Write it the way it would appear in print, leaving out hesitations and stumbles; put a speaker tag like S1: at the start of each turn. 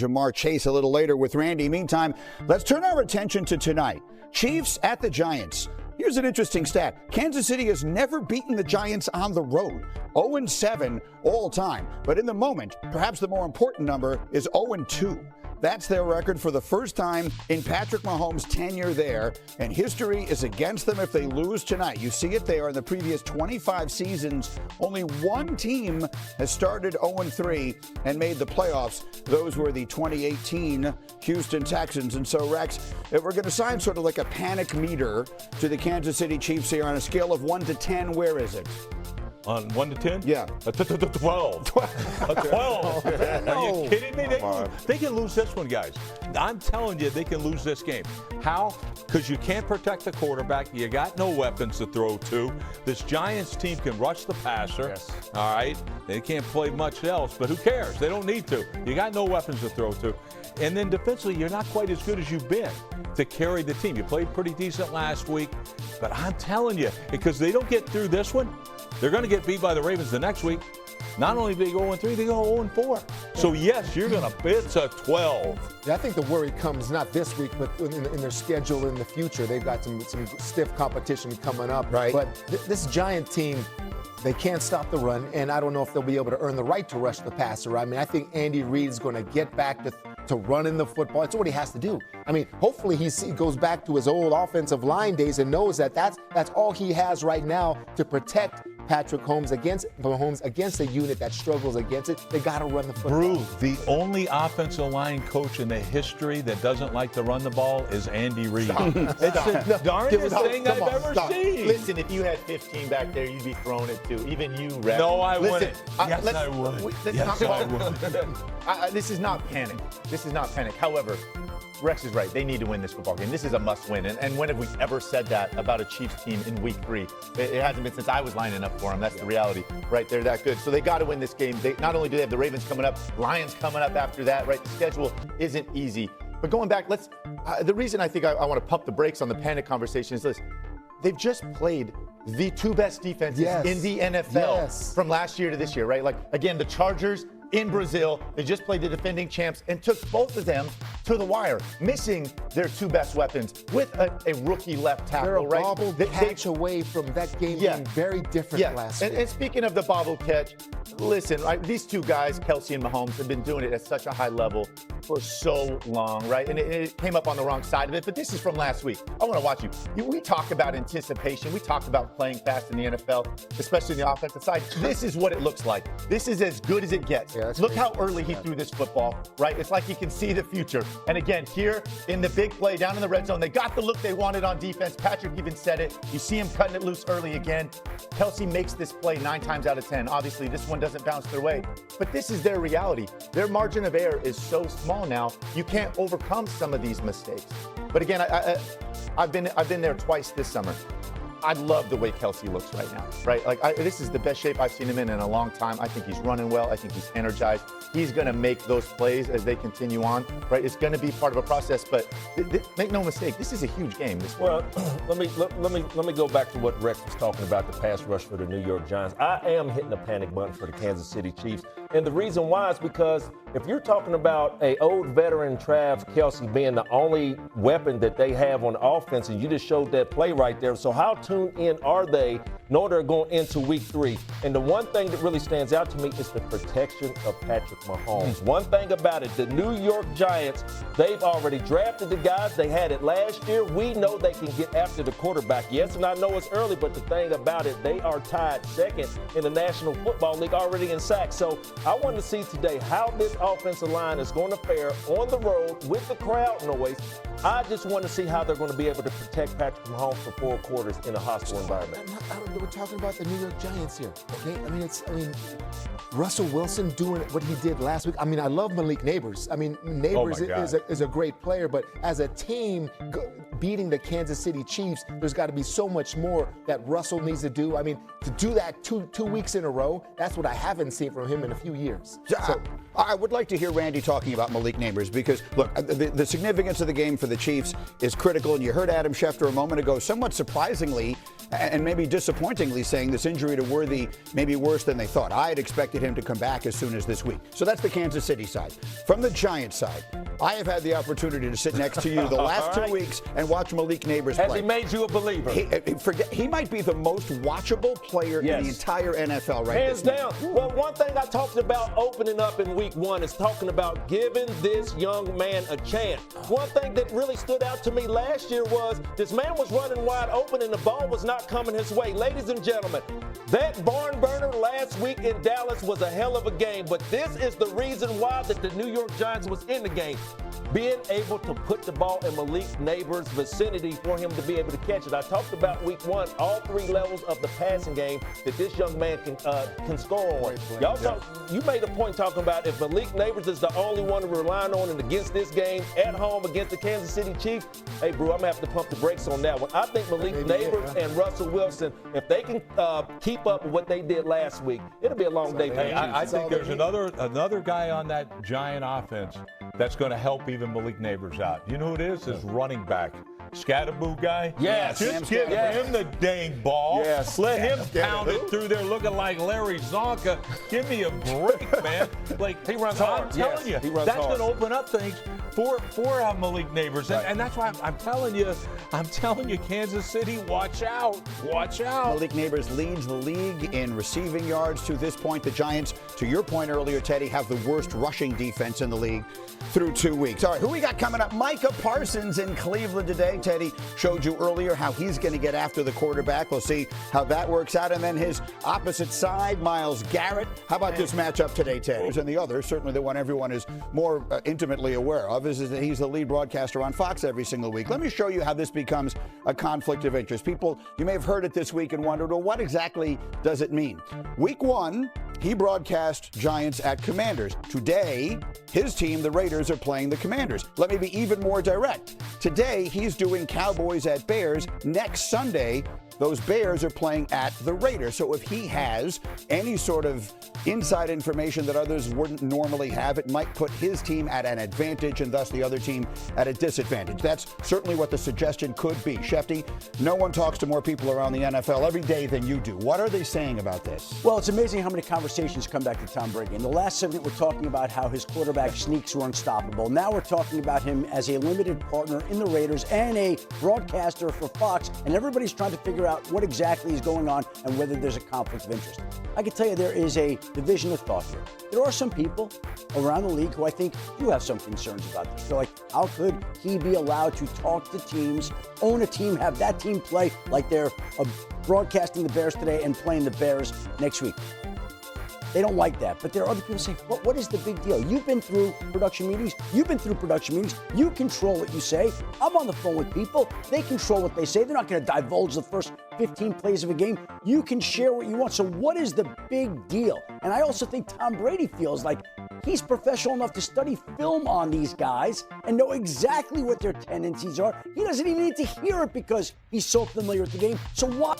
S1: Jamar Chase a little later with Randy. Meantime, let's turn our attention to tonight. Chiefs at the Giants. Here's an interesting stat. Kansas City has never beaten the Giants on the road. 0-7 all time. But in the moment, perhaps the more important number is 0-2. That's their record for the first time in Patrick Mahomes' tenure there, and history is against them if they lose tonight. You see it there in the previous 25 seasons. Only one team has started 0-3 and made the playoffs. Those were the 2018 Houston Texans. And so, Rex, if we're going to assign sort of like a panic meter to the Kansas City Chiefs here on a scale of 1 to 10, where is it?
S2: On 1 to 10?
S1: Yeah.
S2: 12. 12. Are you kidding me? They can lose this one, guys. I'm telling you, they can lose this game. How? Because you can't protect the quarterback. You got no weapons to throw to. This Giants team can rush the passer.
S3: Yes.
S2: All right? They can't play much else, but who cares? They don't need to. You got no weapons to throw to. And then defensively, you're not quite as good as you've been to carry the team. You played pretty decent last week, but I'm telling you, because they don't get through this one, they're going to get beat by the Ravens the next week. Not only do they go 0-3, they go 0-4. So, yes, you're going to – it's a 12.
S3: Yeah, I think the worry comes not this week, but in their schedule in the future. They've got some stiff competition coming up.
S1: Right.
S3: But this Giant team, they can't stop the run, and I don't know if they'll be able to earn the right to rush the passer. I mean, I think Andy Reid's going to get back to running the football. It's what he has to do. I mean, hopefully he goes back to his old offensive line days and knows that that's all he has right now to protect Patrick Mahomes against a unit that struggles against it. They got to run the football.
S2: Bruce, the only offensive line coach in the history that doesn't like to run the ball is Andy Reid. It's the darndest thing I've ever seen.
S4: Listen, if you had 15 back there, you'd be throwing it too. Even you, Rex.
S2: No, I wouldn't.
S4: Yes,
S2: I would.
S4: Yes, I would. This is not panic. This is not panic. However, Rex is right. They need to win this football game. This is a must-win. And when have we ever said that about a Chiefs team in Week 3? It hasn't been since I was lining up for them. That's the reality, right? They're that good. So they got to win this game. Not only do they have the Ravens coming up, Lions coming up after that, right? The schedule isn't easy. But going back, the reason I think I want to pump the brakes on the panic conversation is this. They've just played the two best defenses in the NFL from last year to this year, right? Like, again, the Chargers in Brazil. They just played the defending champs and took both of them to the wire, missing their two best weapons with a rookie left tackle.
S3: They're a
S4: right?
S3: bobble catch away from that game being very different last week.
S4: And speaking of the bobble catch, listen, right? These two guys, Kelsey and Mahomes, have been doing it at such a high level for so long, right? And it came up on the wrong side of it, but this is from last week. I want to watch you. We talk about anticipation. We talk about playing fast in the NFL, especially in the offensive side. This is what it looks like. This is as good as it gets.
S3: Yeah,
S4: look how early he threw this football, right? It's like he can see the future. And again, here in the big play down in the red zone, they got the look they wanted on defense. Patrick even said it. You see him cutting it loose early again. Kelsey makes this play 9 times out of 10. Obviously, this one doesn't bounce their way. But this is their reality. Their margin of error is so small now, you can't overcome some of these mistakes. But again, I've been there twice this summer. I love the way Kelsey looks right now, right? Like, this is the best shape I've seen him in a long time. I think he's running well. I think he's energized. He's going to make those plays as they continue on, right? It's going to be part of a process, but make no mistake, this is a huge game.
S5: Well, let me go back to what Rex was talking about, the pass rush for the New York Giants. I am hitting the panic button for the Kansas City Chiefs, and the reason why is because if you're talking about an old veteran Travis Kelce being the only weapon that they have on offense, and you just showed that play right there, so how tuned in are they in order going into Week 3? And the one thing that really stands out to me is the protection of Patrick Mahomes. One thing about it, the New York Giants, they've already drafted the guys. They had it last year. We know they can get after the quarterback. Yes, and I know it's early, but the thing about it, they are tied second in the National Football League already in sacks. So I want to see today how this offensive line is going to fare on the road with the crowd noise. I just want to see how they're going to be able to protect Patrick Mahomes for 4 quarters in a hostile environment.
S3: We're talking about the New York Giants here, okay? I mean, Russell Wilson doing what he did last week. I mean, I love Malik Neighbors. I mean, Neighbors is a great player, but as a team beating the Kansas City Chiefs, there's got to be so much more that Russell needs to do. I mean, to do that two weeks in a row, that's what I haven't seen from him in a few years. So,
S1: I would like to hear Randy talking about Malik Neighbors because, look, the significance of the game for the Chiefs is critical. And you heard Adam Schefter a moment ago, somewhat surprisingly and maybe disappointingly saying this injury to Worthy may be worse than they thought. I had expected him to come back as soon as this week. So that's the Kansas City side. From the Giants side, I have had the opportunity to sit next to you the last 2 weeks and watch Malik Neighbors play.
S5: Has he made you a believer?
S1: He might be the most watchable player in the entire NFL right now.
S5: Hands down. Well, one thing I talked about opening up in week 1 is talking about giving this young man a chance. One thing that really stood out to me last year was this man was running wide open and the ball was not coming his way. Ladies and gentlemen, that barn burner last week in Dallas was a hell of a game, but this is the reason why that the New York Giants was in the game. Being able to put the ball in Malik Neighbors' vicinity for him to be able to catch it. I talked about week 1, all 3 levels of the passing game that this young man can score on. You made a point talking about if Malik Neighbors is the only one we're relying on and against this game at home against the Kansas City Chiefs, hey, bro, I'm going to have to pump the brakes on that one. I think Malik Neighbors and Russell Wilson, if they can keep up with what they did last week, it'll be a long day for them.
S2: I think there's another guy on that Giant offense that's going to help even Malik Neighbors out. You know who it is? His running back. Scatterboo guy?
S5: Yes.
S2: Just give him the dang ball. Yes. Let him pound it through there looking like Larry Zonka. Give me a break, man. Like,
S5: he runs hard.
S2: I'm telling you, that's going to open up things for Malik Neighbors. Right. And that's why I'm telling you, Kansas City, watch out. Watch out.
S1: Malik Neighbors leads the league in receiving yards to this point. The Giants, to your point earlier, Teddy, have the worst rushing defense in the league through 2 weeks. All right, who we got coming up? Micah Parsons in Cleveland today. Teddy showed you earlier how he's going to get after the quarterback. We'll see how that works out. And then his opposite side, Myles Garrett. How about this matchup today, Teddy? And the other, certainly the one everyone is more intimately aware of, is that he's the lead broadcaster on Fox every single week. Let me show you how this becomes a conflict of interest. People, you may have heard it this week and wondered, well, what exactly does it mean? Week 1, he broadcast Giants at Commanders. Today, his team, the Raiders, are playing the Commanders. Let me be even more direct. Today, he's doing Cowboys at Bears. Next Sunday, those Bears are playing at the Raiders. So if he has any sort of inside information that others wouldn't normally have, it might put his team at an advantage and thus the other team at a disadvantage. That's certainly what the suggestion could be. Shefty, no one talks to more people around the NFL every day than you do. What are they saying about this?
S6: Well, it's amazing how many conversations come back to Tom Brady. In the last segment, we're talking about how his quarterback sneaks were unstoppable. Now we're talking about him as a limited partner in the Raiders and a broadcaster for Fox, and everybody's trying to figure out what exactly is going on and whether there's a conflict of interest. I can tell you there is a division of thought here. There are some people around the league who I think do have some concerns about this. They're like, how could he be allowed to talk to teams, own a team, have that team play like they're broadcasting the Bears today and playing the Bears next week? They don't like that. But there are other people saying, what is the big deal? You've been through production meetings. You control what you say. I'm on the phone with people. They control what they say. They're not going to divulge the first 15 plays of a game. You can share what you want. So what is the big deal? And I also think Tom Brady feels like he's professional enough to study film on these guys and know exactly what their tendencies are. He doesn't even need to hear it because he's so familiar with the game. So why